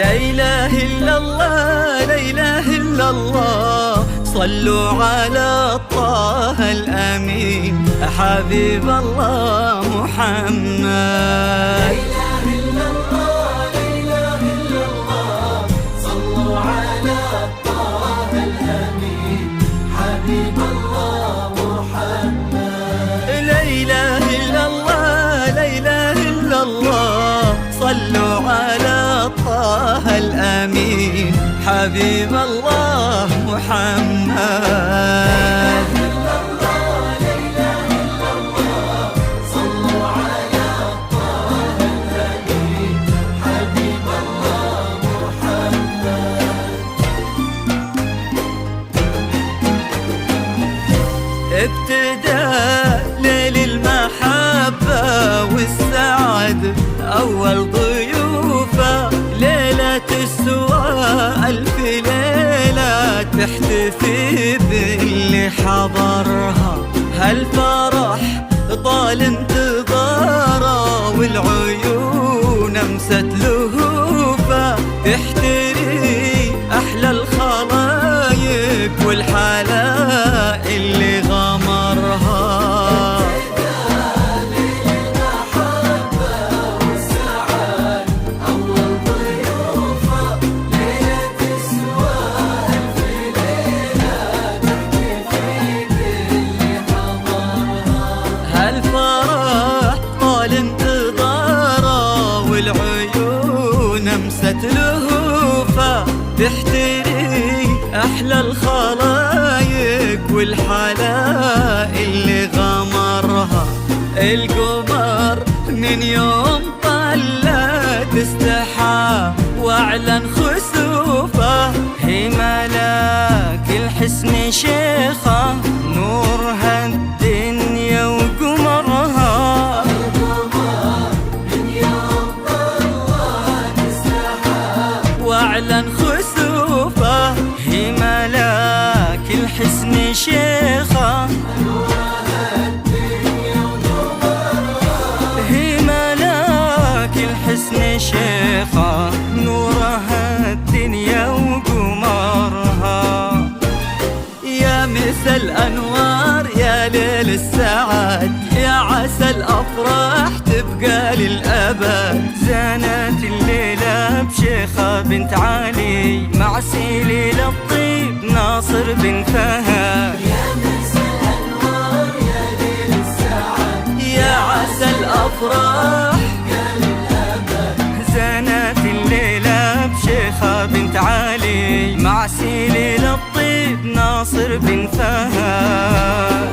لا إله إلا الله لا إله إلا الله صلوا على طه الأمين حبيب الله محمد. لا إله إلا الله لا إله إلا الله صلوا على طه الأمين حبيب الله محمد. لا إله إلا الله لا إله إلا الله صلوا على طه الأمين حبيب الله محمد. ابتدى ليل المحبة والسعد أول ضيوفه ليلة السواء ألف ليلة تحتفي باللي حضرها. هالفرح طال انتظاره والعيون امست لهوفه تحتري أحلى الخلايق والحلاء اللي غمرها. هالفرح طال انتظاره والعيون امست لهوفه تحتري أحلى الخلايق والحلاء اللي غمرها. القمر من يوم طلت استحى واعلن خسوفه هي ملاك الحسن شيخه نورها الدنيا وقمرها. من يوم طلت استحى واعلن خسوفه هي ملاك الحسن شيخه هي ملاك الحسن شيخه نورها الدنيا وقمرها. يا مسا الأنوار يا ليل السعد يا عسى الأفراح تبقى للأبد. زانت الليلة بشيخة بنت علي مع سيلي للطيب ناصر بن فهد. يا مسا الأنوار يا ليل السعد يا عسى الأفراح زانت الليلة بشيخة بنت علي مع سيلي للطيب ناصر بن فهد.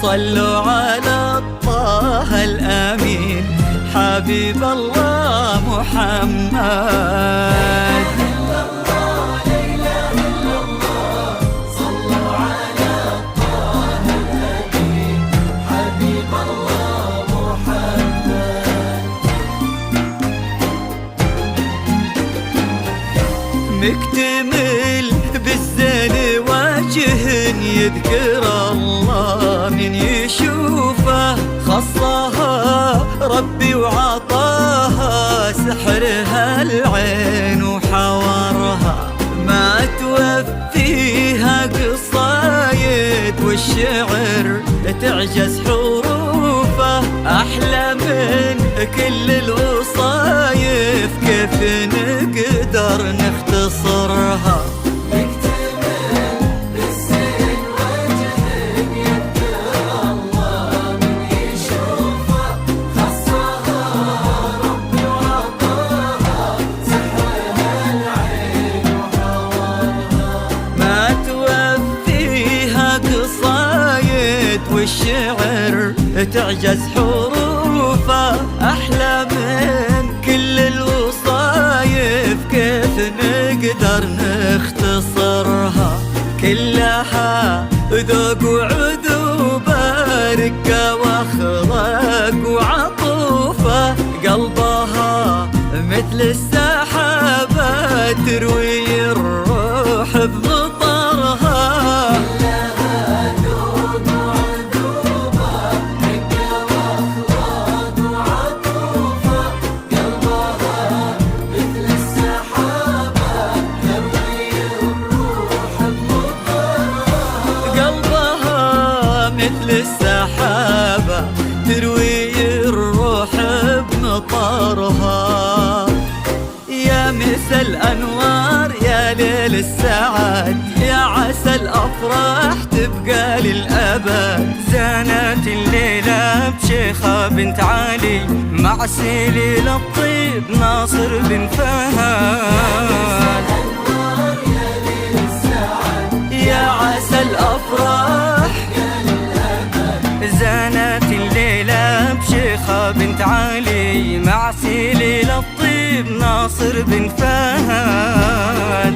صلوا على طه الأمين حبيب الله محمد. مكتمل بالزين وجه يذكر الله من يشوفه خصها ربي وعطاها سحرها العين وحورها. ما توفيها قصايد والشعر تعجز حروفه أحلى من كل الوصايف كيف نقدر نختصرها. تعجز حروفه، أحلى من كل الوصايف كيف نقدر نختصرها، كلها ذوق وعذوبة، رقة واخلاق وعطوفة، قلبها مثل السحابة تروي الروح بمطرها. مثل السحابة تروي الروح بمطرها. يا مسا الأنوار يا ليل السعاد، يا عسى الأفراح تبقى للأبد، زانت الليلة بشيخة بنت علي مع سليل الطيب ناصر بن فهد. يا عسى الأفراح زانت الليلة بشيخة بنت علي مع سليل الطيب ناصر بن فهد.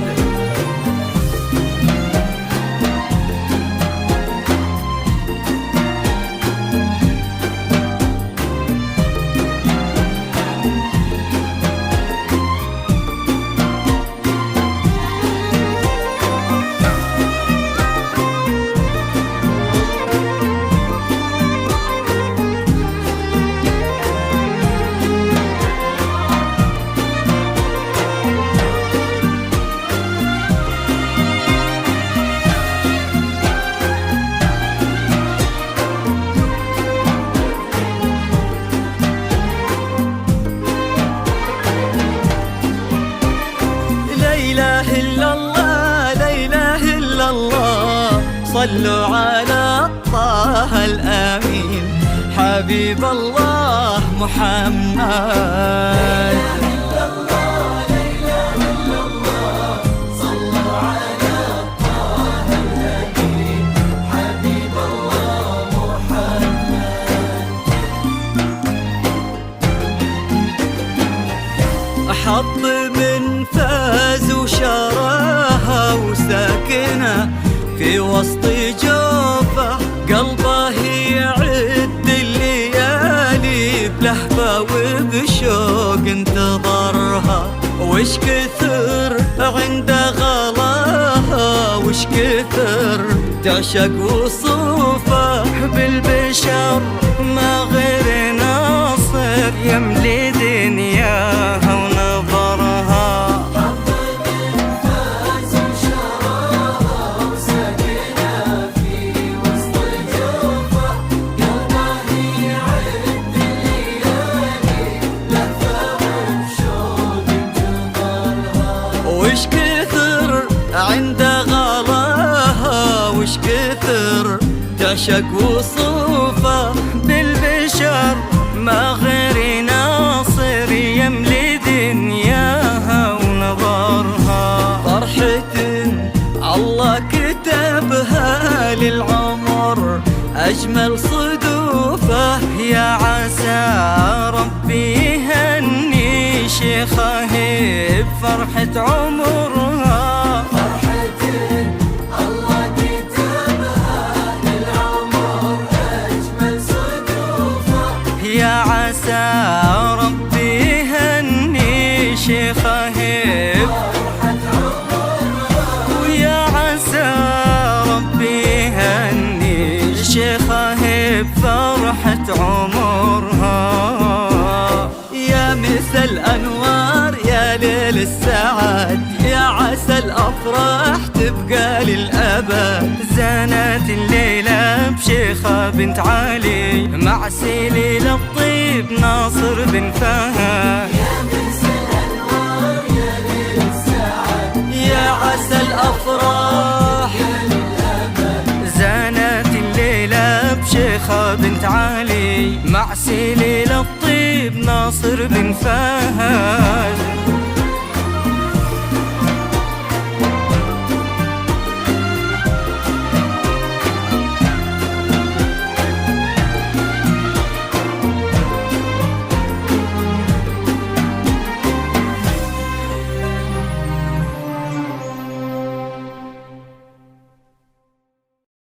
صلوا على طه الأمين حبيب الله محمد. حط من فاز وشراها وساكنه في وسط جوفه، قلبه يعد الليالي بلهفه وبشوق انتظرها، وش كثر عند غلاها وش كثر تعشق وصوفه، بالبشر ما غير ناصر يملي دنياها ونظرها. وش كثر عند غلاها وش كثر تعشق وصوفه، بالبشر ما غير ناصر يملي دنياها ونظرها. فرحة الله كتبها للعمر أجمل صدوفه، يا عسى ربي يهني شيخه بفرحة عمرها. فرحة الله كتبها للعمر أجمل صدوفه، يا عسى ربي يهني شيخه بفرحة عمرها، ويا عسى ربي يهني شيخه بفرحة عمرها. يا مسا الأنوار يا ليل السعاد، يا عسى الأفراح تبقى للأبد، زانت الليلة بشيخة بنت علي مع سليل الطيب ناصر بن فهد. يا مسا الأنوار يا ليل السعاد، يا عسى الأفراح زانت الليلة بشيخة بنت علي مع سليل الطيب ناصر بن فهد.